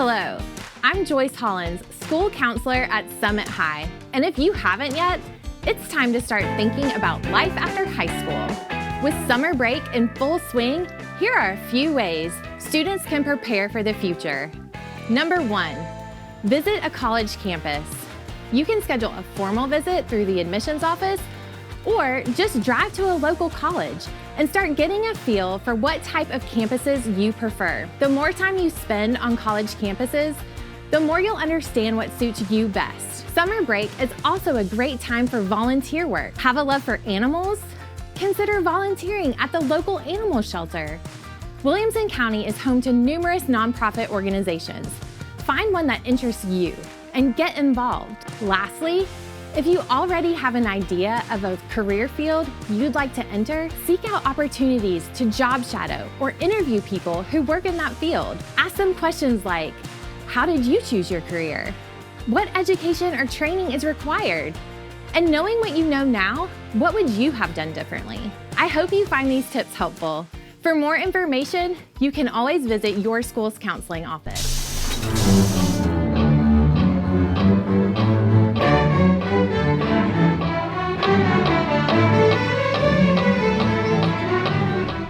Hello, I'm Joyce Hollins, school counselor at Summit High. And if you haven't yet, it's time to start thinking about life after high school. With summer break in full swing, here are a few ways students can prepare for the future. Number 1, visit a college campus. You can schedule a formal visit through the admissions office or just drive to a local college and start getting a feel for what type of campuses you prefer. The more time you spend on college campuses, the more you'll understand what suits you best. Summer break is also a great time for volunteer work. Have a love for animals? Consider volunteering at the local animal shelter. Williamson County is home to numerous nonprofit organizations. Find one that interests you and get involved. Lastly, if you already have an idea of a career field you'd like to enter, seek out opportunities to job shadow or interview people who work in that field. Ask them questions like, how did you choose your career? What education or training is required? And knowing what you know now, what would you have done differently? I hope you find these tips helpful. For more information, you can always visit your school's counseling office.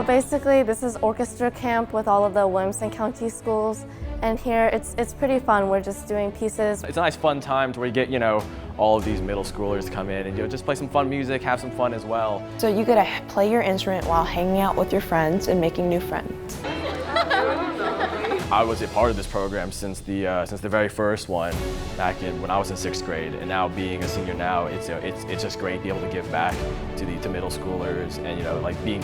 Basically, this is orchestra camp with all of the Williamson County schools, and here it's pretty fun. We're just doing pieces. It's a nice fun time to where you get, all of these middle schoolers to come in and just play some fun music, have some fun as well. So you get to play your instrument while hanging out with your friends and making new friends. I was a part of this program since the very first one back when I was in 6th grade, and now being a senior now, it's just great to be able to give back to middle schoolers and like been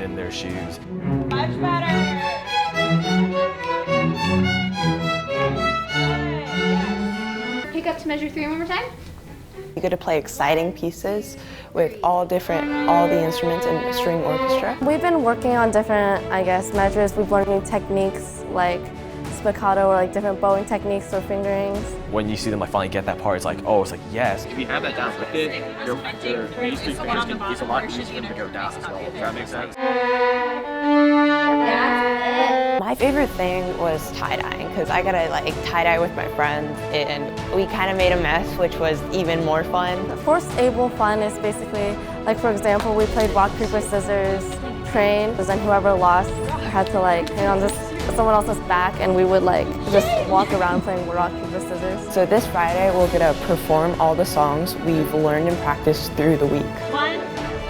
in their shoes. Much better. Pick up to measure 3 one more time. You get to play exciting pieces with all the instruments and the string orchestra. We've been working on different, measures. We've learned new techniques like spiccato or different bowing techniques or fingerings. When you see them finally get that part, it's like yes. If you have that down with it, your these 3 fingers can be a lot easier to go down as well. Does that make sense? My favorite thing was tie-dyeing because I got to tie-dye with my friends, and we kind of made a mess, which was even more fun. The forced able fun is basically, for example, we played rock, paper, scissors, train, and then whoever lost had to hang on someone else's back, and we would just walk around playing rock, paper, scissors. So this Friday we're going to perform all the songs we've learned and practiced through the week. 1,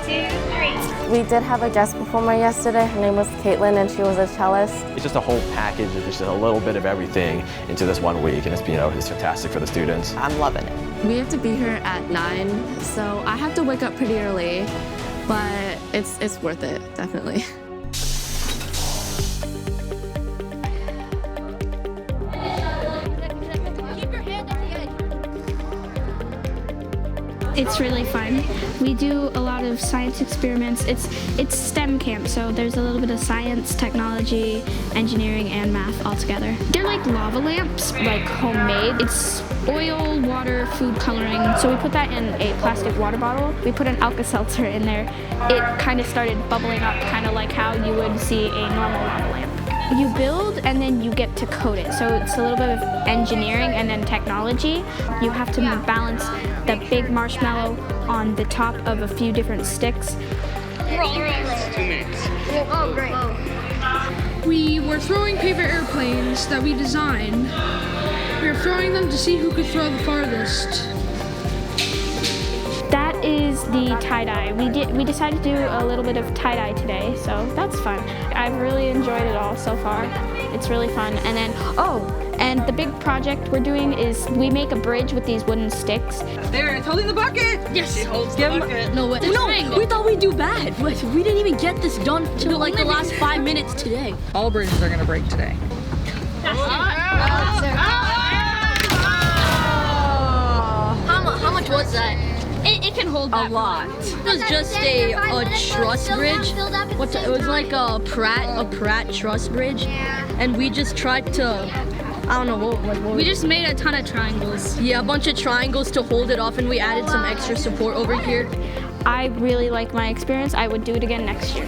2, 3. We did have a guest performer yesterday. Her name was Caitlin, and she was a cellist. It's just a whole package of just a little bit of everything into this one week, and it's fantastic for the students. I'm loving it. We have to be here at 9, so I have to wake up pretty early, but it's worth it, definitely. It's really fun. We do a lot of science experiments. It's STEM camp, so there's a little bit of science, technology, engineering, and math all together. They're like lava lamps, homemade. It's oil, water, food coloring. So we put that in a plastic water bottle. We put an Alka-Seltzer in there. It kind of started bubbling up, kind of like how you would see a normal lava lamp. You build and then you get to code it. So it's a little bit of engineering and then technology. You have to balance the big marshmallow on the top of a few different sticks. Oh, great. We were throwing paper airplanes that we designed. We were throwing them to see who could throw the farthest. That is the tie-dye. We decided to do a little bit of tie-dye today, so that's fun. I've really enjoyed it all so far. It's really fun. And then, and the big project we're doing is we make a bridge with these wooden sticks. There, it's holding the bucket. Yes. She holds the bucket. No, we thought we'd do bad. We didn't even get this done till the last 5 minutes today. All bridges are gonna break today. How much was that? It can hold a lot. It was just a truss bridge. It was like a Pratt truss bridge, and we just tried to, I don't know what we just made a ton of triangles. Yeah, a bunch of triangles to hold it off, and we added some extra support over here. I really like my experience. I would do it again next year.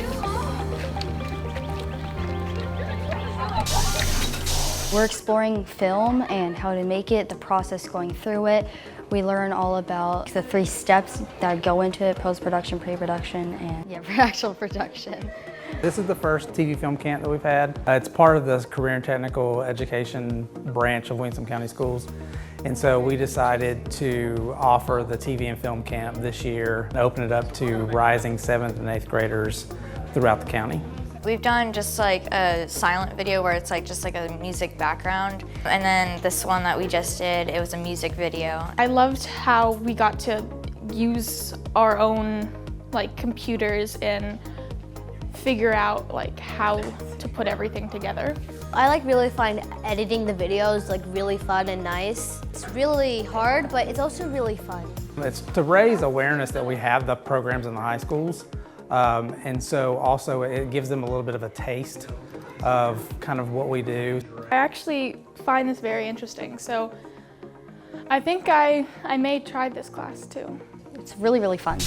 We're exploring film and how to make it, the process going through it. We learn all about the 3 steps that go into it: post-production, pre-production, and actual production. This is the first TV film camp that we've had. It's part of the career and technical education branch of Williamson County Schools. And so we decided to offer the TV and film camp this year and open it up to rising 7th and 8th graders throughout the county. We've done just like a silent video where it's like just like a music background. And then this one that we just did, it was a music video. I loved how we got to use our own like computers and figure out like how to put everything together. I really find editing the videos really fun and nice. It's really hard, but it's also really fun. It's to raise awareness that we have the programs in the high schools. And so also it gives them a little bit of a taste of kind of what we do. I actually find this very interesting, so I think I may try this class too. It's really, really fun.